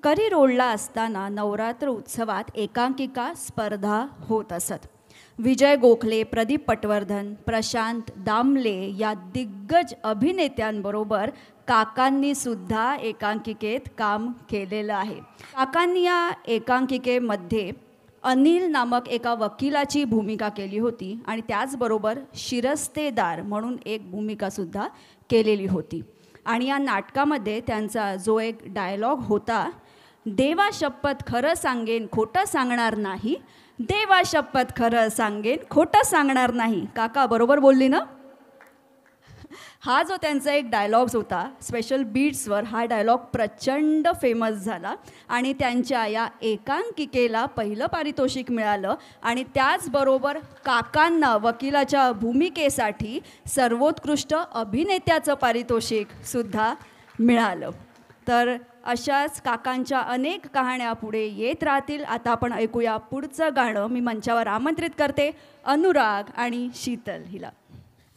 करी रोडला असताना नवरात्र उत्सवात एकांकिका स्पर्धा होत असत. विजय गोखले, प्रदीप पटवर्धन, प्रशांत दामले या दिग्गज अभिनेत्यांबरोबर काकांनी सुद्धा एकांकिकेत काम केलेलं आहे. काकांनी या एकांकिकेमध्ये अनिल नामक एका वकिलाची भूमिका केली होती आणि त्याचबरोबर शिरस्तेदार म्हणून एक भूमिकासुद्धा केलेली होती. आणि या नाटकामध्ये त्यांचा जो एक डायलॉग होता, देवा शपथ खरं सांगेन खोटं सांगणार नाही, देवा शपथ खरं सांगेन खोटं सांगणार नाही. काका बरोबर बोलली ना? हा जो त्यांचा एक डायलॉग्स होता, स्पेशल बीट्सवर हा डायलॉग प्रचंड फेमस झाला आणि त्यांच्या या एकांकिकेला पहिलं पारितोषिक मिळालं आणि त्याचबरोबर काकांना वकिलाच्या भूमिकेसाठी सर्वोत्कृष्ट अभिनेत्याचं पारितोषिकसुद्धा मिळालं. तर अशाच काकांच्या अनेक कहाण्या पुढे येत राहतील. आता आपण ऐकूया पुढचं गाणं. मी मंचावर आमंत्रित करते अनुराग आणि शीतल हिला.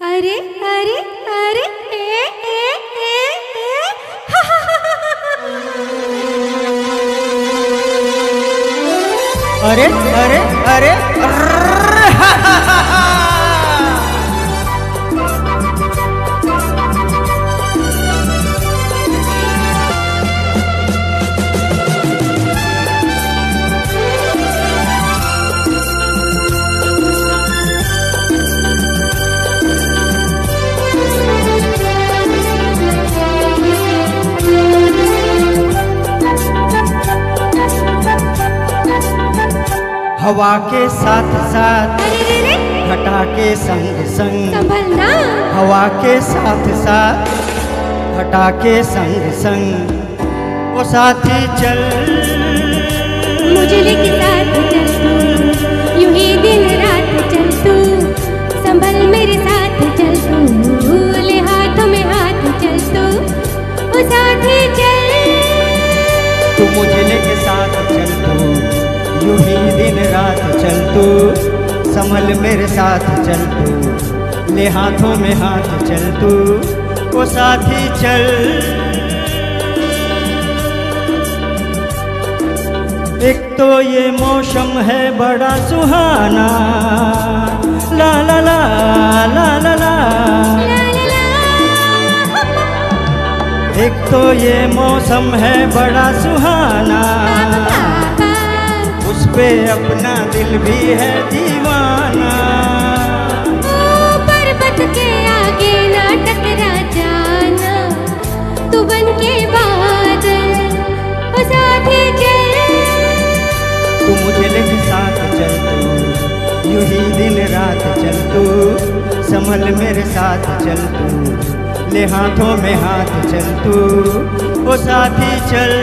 अरे अरे अरे ए ए ए ए अरे अरे अरे हवा के साथ साथ घटा के संग संग संभलना, हवा के साथ साथ घटा के संग संग वो साथी चल मुझे लेके साथ चल तू, यूं ही दिन रात चल तू, संभल मेरे साथ चल तू, ले हाथों में हाथ चल तू, वो साथी चल तू मुझे लेके साथ चल तू, यूं ही दिन रात चल तू, संभल मेरे साथ चल तू, ले हाथों में हाथ चल तू, वो साथी चल. एक तो ये मौसम है बड़ा सुहाना, ला ला ला ला ला ला, एक तो ये मौसम है बड़ा सुहाना, उस पे अपना दिल भी है दीवाना. पर्वत के आगे ना टकरा जाना, तू बन के बादल वो साथी चल, तू मुझे लेके साथ चल तू, यूं ही दिन रात चल तू, संभल मेरे साथ चल तू, ले हाथों में हाथ चल तू, वो साथी चल.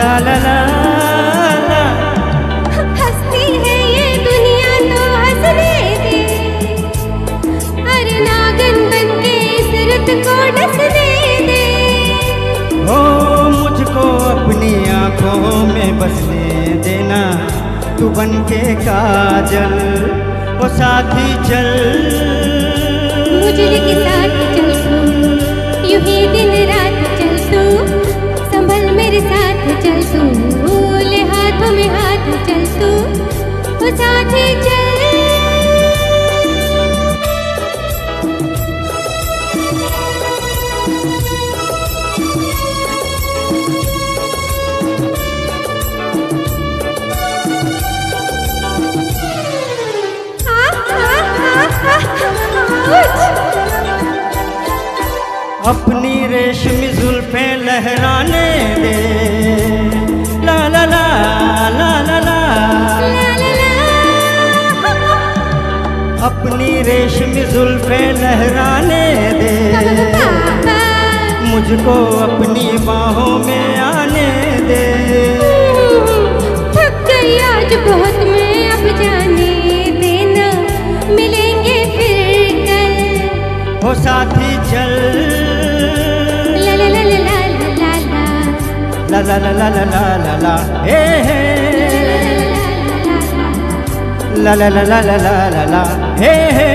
ला ला ला, हंसती है ये दुनिया तो हंसने दे, अरे नागन बन के इस रुत को डसने दे. हो मुझको अपनी आंखों में बसने देना, तू बन के काजल वो साथी चल, मुझे लेके साथ चल तू, यूं ही दिन रात चल तू, संभल मेरे साथ चल तू, ले हाथों में हाथ चल तू, वो साथी चल. अपनी रेशमी जुल्फें लहराने दे, ला ला ला ला ला ला, अपनी रेशमी जुल्फें लहराने दे, मुझको अपनी बाहों में आने दे. थक गई आज बहुत मैं, अब जाने देना, ला ला ला ला ला ला ला ला हे हे ला ला ला ला ला ला ला हे हे